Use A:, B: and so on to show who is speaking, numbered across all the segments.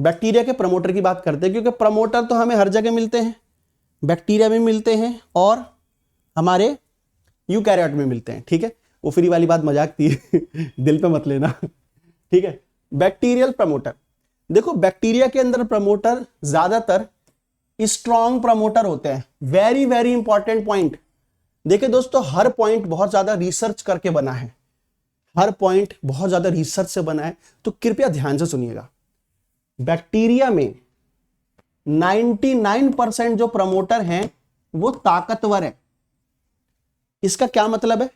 A: Bacteria के promoter की बात करते हैं, क्योंकि प्रमोटर तो हमें हर जगह मिलते हैं, बैक्टीरिया में मिलते हैं और हमारे यूकैरियोट में मिलते हैं। ठीक है, वो फ्री वाली बात मजाक थी दिल पे मत लेना। ठीक है, बैक्टीरियल प्रमोटर, देखो बैक्टीरिया के अंदर प्रमोटर ज्यादातर स्ट्रॉन्ग प्रमोटर होते हैं। वेरी वेरी इंपॉर्टेंट पॉइंट, देखिए दोस्तों, हर पॉइंट बहुत ज्यादा रिसर्च करके बना है, हर पॉइंट बहुत ज्यादा रिसर्च से बना है, तो कृपया ध्यान से सुनिएगा। बैक्टीरिया में 99% जो प्रमोटर हैं वो ताकतवर है। इसका क्या मतलब है?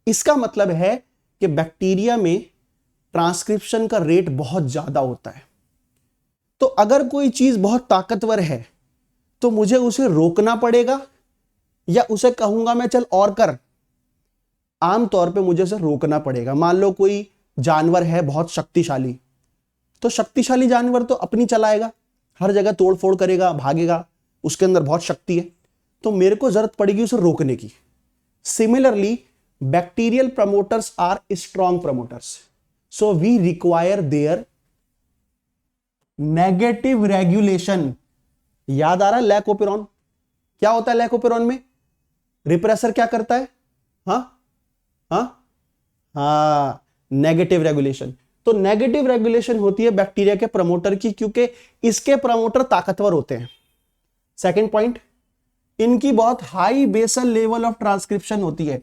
A: इसका मतलब है कि बैक्टीरिया में ट्रांसक्रिप्शन का रेट बहुत ज्यादा होता है। तो अगर कोई चीज बहुत ताकतवर है तो मुझे उसे रोकना पड़ेगा या उसे कहूंगा मैं चल और कर? आमतौर पे मुझे उसे रोकना पड़ेगा। मान लो कोई जानवर है बहुत शक्तिशाली, तो शक्तिशाली जानवर तो अपनी चलाएगा, हर जगह तोड़ फोड़ करेगा, भागेगा, उसके अंदर बहुत शक्ति है, तो मेरे को जरूरत पड़ेगी उसे रोकने की। Similarly bacterial promoters are strong promoters, so we require their negative regulation. याद आ रहा है लैकोपेरॉन? क्या होता है लैकोपेरॉन में? रिप्रेसर क्या करता है? Negative regulation. तो नेगेटिव रेगुलेशन होती है बैक्टीरिया के प्रमोटर की, क्योंकि इसके प्रमोटर ताकतवर होते हैं। सेकंड पॉइंट, इनकी बहुत high basal level of transcription होती है।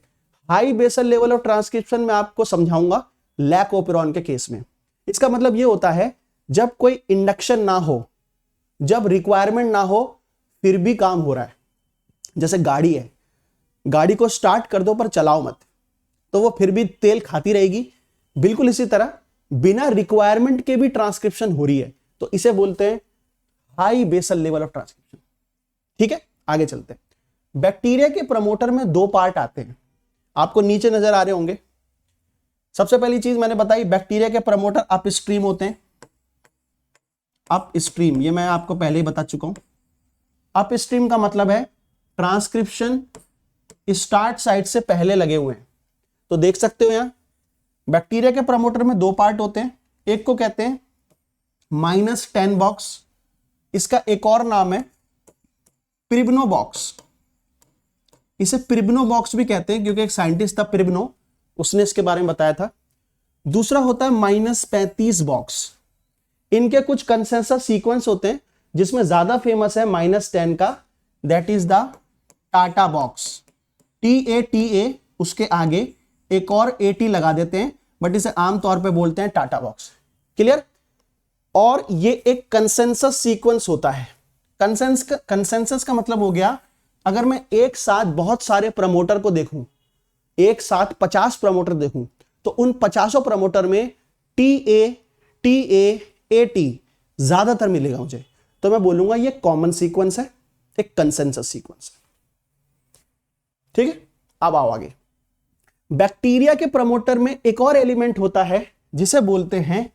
A: High basal level of transcription मैं आपको समझाऊंगा लैकोपेरॉन के केस में। इसका मतलब यह होता है जब कोई इंडक्शन ना हो, जब रिक्वायरमेंट ना हो, फिर भी काम हो रहा है। जैसे गाड़ी है, गाड़ी को स्टार्ट कर दो पर चलाओ मत, तो वो फिर भी तेल खाती रहेगी। बिल्कुल इसी तरह बिना रिक्वायरमेंट के भी ट्रांसक्रिप्शन हो रही है, तो इसे बोलते हैं high basal level of transcription. ठीक है, आगे चलते हैं। बैक्टीरिया के प्रमोटर में दो पार्ट आते हैं, आपको नीचे नजर आ रहे होंगे। सबसे पहली चीज मैंने बताई, बैक्टीरिया के प्रमोटर अपस्ट्रीम होते हैं। अपस्ट्रीम, ये मैं आपको पहले ही बता चुका हूं। अपस्ट्रीम का मतलब है ट्रांसक्रिप्शन स्टार्ट साइट से पहले लगे हुए हैं। तो देख सकते हो यहां बैक्टीरिया के प्रमोटर में दो पार्ट होते हैं, एक को कहते हैं -10 बॉक्स, इसका एक और नाम है प्रिब्नो बॉक्स। इसे प्रिब्नो बॉक्स भी कहते हैं क्योंकि एक साइंटिस्ट था प्रिब्नो, उसने इसके बारे में बताया था। दूसरा होता है -35 बॉक्स। इनके कुछ कंसेंसस सीक्वेंस होते हैं, जिसमें ज्यादा फेमस है -10 का, that is the TATA box. TA, उसके आगे एक और AT लगा देते हैं, बट इसे आमतौर पे बोलते हैं टाटा बॉक्स। क्लियर? और ये एक कंसेंसस सीक्वेंस होता है। कंसेंसस का मतलब हो गया, अगर मैं एक साथ बहुत सारे प्रमोटर को देखूं, एक साथ 50 प्रमोटर देखूं, तो उन 50 प्रमोटर में TA, AT ज्यादातर मिलेगा मुझे, तो मैं बोलूंगा ये कॉमन सीक्वेंस है, एक कंसेंसस सीक्वेंस है। ठीक है, अब आओ आगे। बैक्टीरिया के प्रमोटर में एक और एलिमेंट होता है जिसे बोलते हैं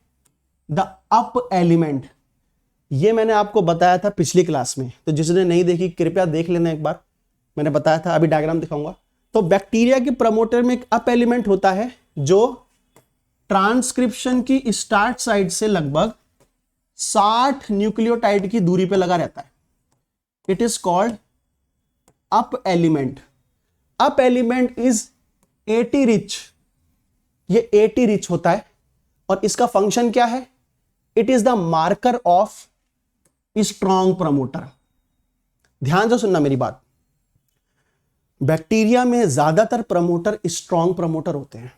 A: द अप एलिमेंट। ये मैंने आपको बताया था पिछली क्लास में, तो जिसने नहीं देखी कृपया देख लेना एक बार, मैंने बताया था। अभी डायग्राम दिखाऊंगा। तो बैक्टीरिया के प्रमोटर में एक अप एलिमेंट होता है जो ट्रांसक्रिप्शन की स्टार्ट साइट से लगभग 60 न्यूक्लियोटाइड की दूरी पे लगा रहता है। It is called up element. Up element is AT rich. ये AT रिच होता है और इसका फंक्शन क्या है? It is the marker of strong promoter. ध्यान से सुनना मेरी बात। बैक्टीरिया में ज्यादातर प्रमोटर स्ट्रॉन्ग प्रमोटर होते हैं।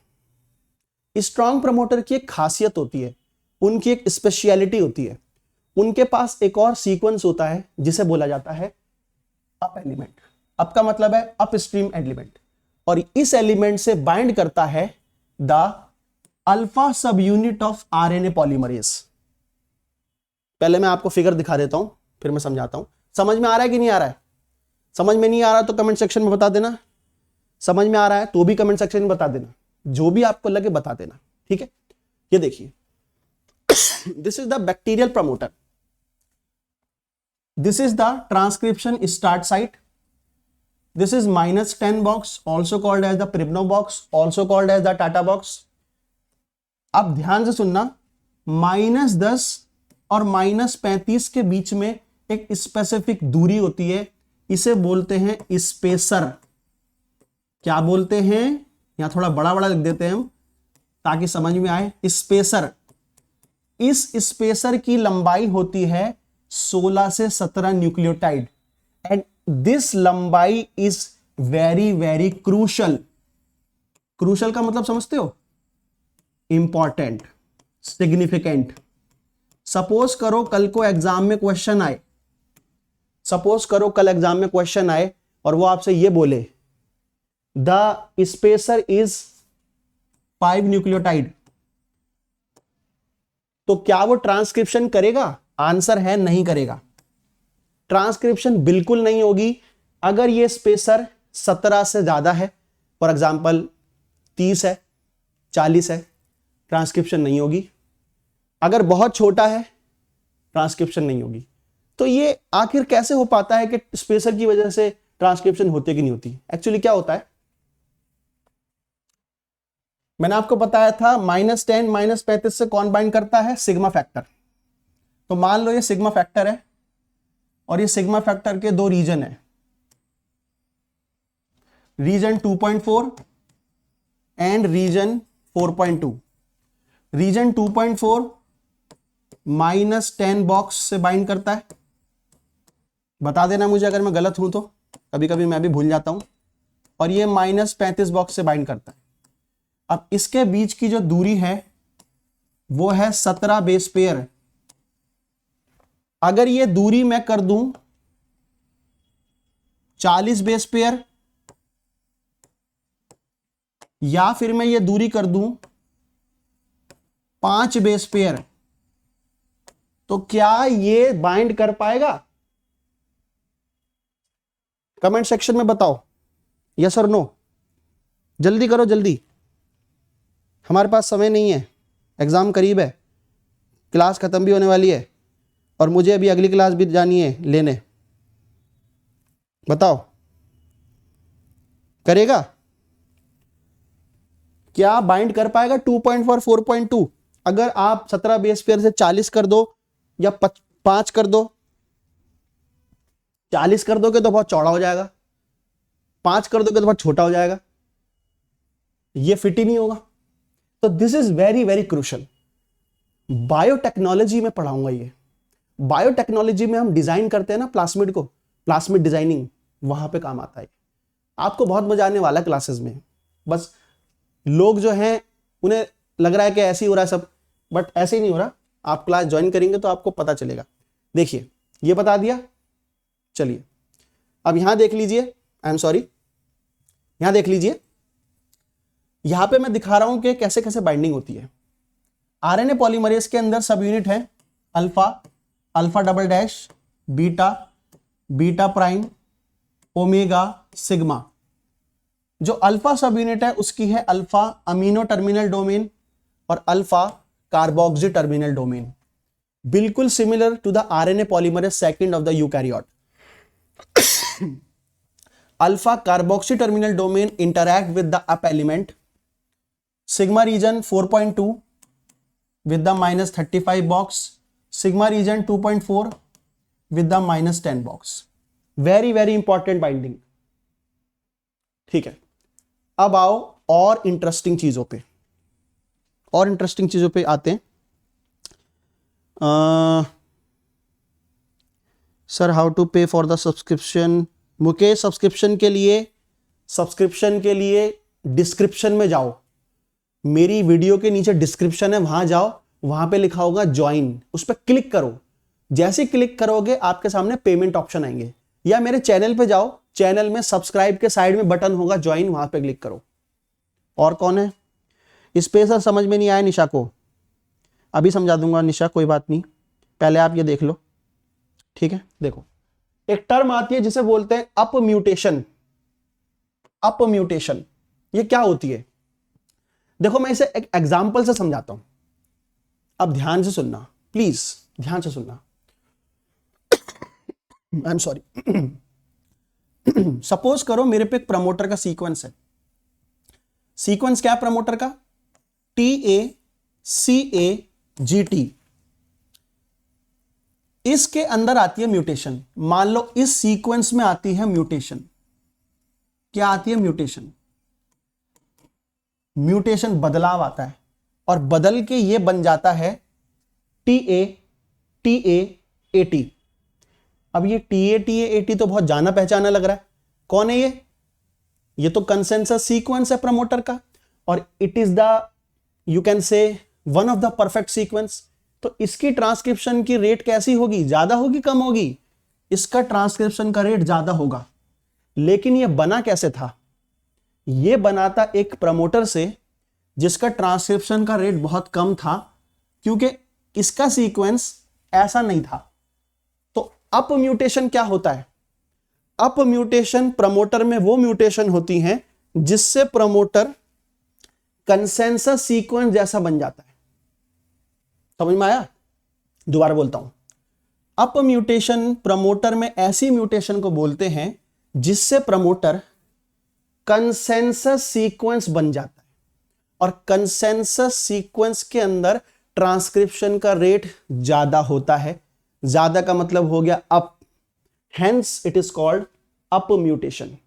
A: स्ट्रॉन्ग प्रमोटर की एक खासियत होती है, उनकी एक स्पेशलिटी होती है, उनके पास एक और सीक्वेंस होता है जिसे बोला जाता है अप एलिमेंट। अप का मतलब है अपस्ट्रीम एलिमेंट, और इस एलिमेंट से बाइंड करता है द अल्फा सब यूनिट ऑफ RNA पॉलीमरेज। पहले मैं आपको फिगर दिखा देता हूं, फिर मैं समझाता हूं। समझ में आ रहा है कि नहीं आ रहा है? समझ में नहीं आ रहा तो कमेंट सेक्शन में बता देना, समझ में आ रहा है तो भी कमेंट सेक्शन में बता देना, जो भी आपको लगे बता देना। ठीक है, ये देखिए, this is the bacterial promoter, this is the transcription start site, this is -10 box, also called as the Pribno box, also called as the Tata box. अब ध्यान से सुनना, -10 और -35 के बीच में एक स्पेसिफिक दूरी होती है, इसे बोलते हैं स्पेसर। क्या बोलते हैं? यहां थोड़ा बड़ा बड़ा लिख देते हैं हम ताकि समझ में आए। स्पेसर। इस स्पेसर की लंबाई होती है 16 से 17 न्यूक्लियोटाइड एंड दिस लंबाई is very very crucial. Crucial का मतलब समझते हो? Important, significant. सपोज करो कल को एग्जाम में क्वेश्चन आए, सपोज करो कल एग्जाम में क्वेश्चन आए और वो आपसे ये बोले द स्पेसर इज 5 न्यूक्लियोटाइड, तो क्या वो ट्रांसक्रिप्शन करेगा? आंसर है नहीं करेगा। ट्रांसक्रिप्शन बिल्कुल नहीं होगी। अगर ये स्पेसर 17 से ज्यादा है, फॉर एग्जाम्पल 30 है, 40 है, ट्रांसक्रिप्शन नहीं होगी। अगर बहुत छोटा है, ट्रांसक्रिप्शन नहीं होगी। तो ये आखिर कैसे हो पाता है कि स्पेसर की वजह से ट्रांसक्रिप्शन होती कि नहीं होती? एक्चुअली क्या होता है, मैंने आपको बताया था -10 -35 से कौन बाइंड करता है? Sigma factor. तो मान लो ये सिग्मा फैक्टर है और ये सिग्मा फैक्टर के दो रीजन है, region 2.4 and region 4.2। Region 2.4 -10 box से बाइंड करता है। बता देना मुझे अगर मैं गलत हूं तो, कभी कभी मैं भी भूल जाता हूं। और ये -35 बॉक्स से बाइंड करता है। अब इसके बीच की जो दूरी है वो है 17 बेस पेयर। अगर ये दूरी मैं कर दूं 40 बेस पेयर या फिर मैं ये दूरी कर दूं 5 बेस पेयर, तो क्या ये बाइंड कर पाएगा? कमेंट सेक्शन में बताओ, यस और नो। जल्दी करो जल्दी, हमारे पास समय नहीं है, एग्जाम करीब है, क्लास खत्म भी होने वाली है और मुझे अभी अगली क्लास भी जानी है लेने। बताओ करेगा? क्या बाइंड कर पाएगा 2.4 4.2? अगर आप 17 बेस पेयर से 40 कर दो या 5 कर दो, 40 कर दोगे तो बहुत चौड़ा हो जाएगा, 5 कर दोगे तो बहुत छोटा हो जाएगा, ये फिट ही नहीं होगा। तो this is very very crucial. Biotechnology में पढ़ाऊंगा ये। बायोटेक्नोलॉजी में हम डिजाइन करते हैं ना प्लास्मिड को, प्लास्मिड डिजाइनिंग, वहां पे काम आता है। आपको बहुत मजा आने वाला है क्लासेस में। बस लोग जो हैं उन्हें लग रहा है कि ऐसे ही हो रहा है सब, बट ऐसे ही नहीं हो रहा। आप क्लास ज्वाइन करेंगे तो आपको पता चलेगा। देखिए ये बता दिया। चलिए अब यहां देख लीजिए, आई एम सॉरी, यहां देख लीजिए, यहां पे मैं दिखा रहा हूं कि कैसे कैसे बाइंडिंग होती है। आरएनए पॉलीमरेज के अंदर सब यूनिट है alpha, alpha double dash, beta, beta prime, omega, sigma. जो अल्फा सब यूनिट है उसकी है अल्फा अमीनो टर्मिनल डोमेन और अल्फा कार्बोक्सी टर्मिनल डोमेन, बिल्कुल similar to the RNA polymerase second of the eukaryote. Alpha carboxy terminal domain interact with the up element, sigma region 4.2 with the -35 box, sigma region 2.4 with the -10 box. very very important binding। ठीक है, अब आओ और interesting चीजों पे, और interesting चीजों पे आते हैं। सर हाउ टू पे for the subscription? Mukesh subscription के लिए डिस्क्रिप्शन में जाओ, मेरी वीडियो के नीचे डिस्क्रिप्शन है, वहां जाओ, वहां पे लिखा होगा ज्वाइन, उस पर क्लिक करो। जैसे क्लिक करोगे आपके सामने पेमेंट ऑप्शन आएंगे, या मेरे चैनल पे जाओ, चैनल में सब्सक्राइब के साइड में बटन होगा ज्वाइन, वहां पे क्लिक करो। और कौन है इस पे? सर समझ में नहीं आया निशा को, अभी समझा दूंगा निशा, कोई बात नहीं, पहले आप ये देख लो। ठीक है, देखो एक टर्म आती है जिसे बोलते हैं अप म्यूटेशन। अप म्यूटेशन ये क्या होती है? देखो मैं इसे एक एग्जाम्पल से समझाता हूं, अब ध्यान से सुनना, प्लीज ध्यान से सुनना। I am sorry. सपोज करो मेरे पे एक प्रमोटर का सीक्वेंस है। सीक्वेंस क्या है प्रमोटर का? TA CA GT। इसके अंदर आती है म्यूटेशन। मान लो इस सीक्वेंस में आती है म्यूटेशन। क्या आती है? म्यूटेशन। म्यूटेशन बदलाव आता है और बदल के ये बन जाता है TA अब ये TA तो बहुत जाना पहचाना लग रहा है। कौन है ये तो कंसेंसस सीक्वेंस है प्रमोटर का, और it is the you can say one of the perfect sequence. तो इसकी ट्रांसक्रिप्शन की रेट कैसी होगी? ज्यादा होगी, कम होगी? इसका ट्रांसक्रिप्शन का रेट ज्यादा होगा। लेकिन ये बना कैसे था? ये बना था एक प्रमोटर से जिसका ट्रांसक्रिप्शन का रेट बहुत कम था, क्योंकि इसका सीक्वेंस ऐसा नहीं था। तो अप म्यूटेशन क्या होता है? अप म्यूटेशन प्रमोटर में वो म्यूटेशन होती हैं जिससे प्रमोटर कंसेंसस सीक्वेंस जैसा बन जाता है। समझ में आया? दोबारा बोलता हूं, अप म्यूटेशन प्रमोटर में ऐसी म्यूटेशन को बोलते हैं जिससे प्रमोटर कंसेंसस सीक्वेंस बन जाता है, और कंसेंसस सीक्वेंस के अंदर ट्रांसक्रिप्शन का रेट ज्यादा होता है। ज्यादा का मतलब हो गया up, hence it is called up mutation.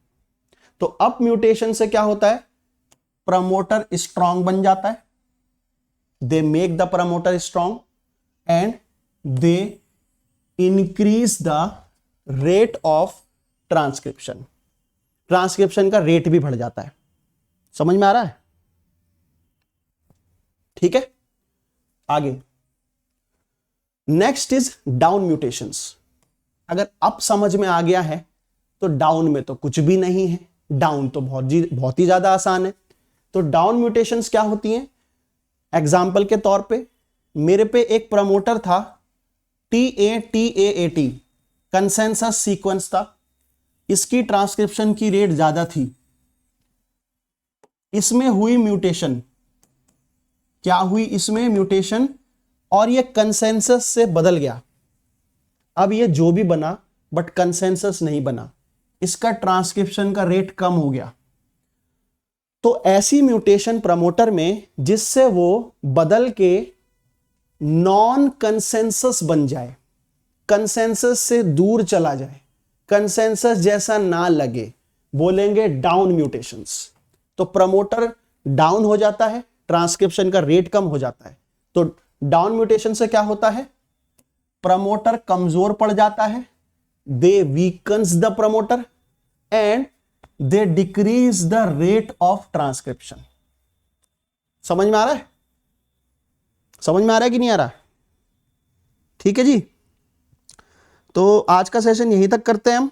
A: तो अप म्यूटेशन से क्या होता है? प्रमोटर स्ट्रांग बन जाता है। They make the promoter strong and they increase the rate of transcription. Transcription का रेट भी बढ़ जाता है। समझ में आ रहा है? ठीक है, आगे नेक्स्ट इज डाउन म्यूटेशंस। अगर अप समझ में आ गया है तो डाउन में तो कुछ भी नहीं है। डाउन तो बहुत ही ज्यादा आसान है। तो डाउन म्यूटेशंस क्या होती हैं? एग्जाम्पल के तौर पे मेरे पे एक प्रमोटर था TAT कंसेंसस सीक्वेंस था। इसकी ट्रांसक्रिप्शन की रेट ज्यादा थी। इसमें हुई म्यूटेशन। क्या हुई? इसमें म्यूटेशन, और ये कंसेंसस से बदल गया। अब ये जो भी बना बट कंसेंसस नहीं बना, इसका ट्रांसक्रिप्शन का रेट कम हो गया। तो ऐसी म्यूटेशन प्रमोटर में जिससे वो बदल के नॉन कंसेंसस बन जाए, कंसेंसस से दूर चला जाए, कंसेंसस जैसा ना लगे, बोलेंगे डाउन म्यूटेशंस। तो प्रमोटर डाउन हो जाता है, ट्रांसक्रिप्शन का रेट कम हो जाता है। तो डाउन म्यूटेशन से क्या होता है? प्रमोटर कमजोर पड़ जाता है। They weakens the promoter and they decrease the rate of transcription. समझ में आ रहा है? समझ में आ रहा है कि नहीं आ रहा? ठीक है जी, तो आज का सेशन यहीं तक करते हैं हम।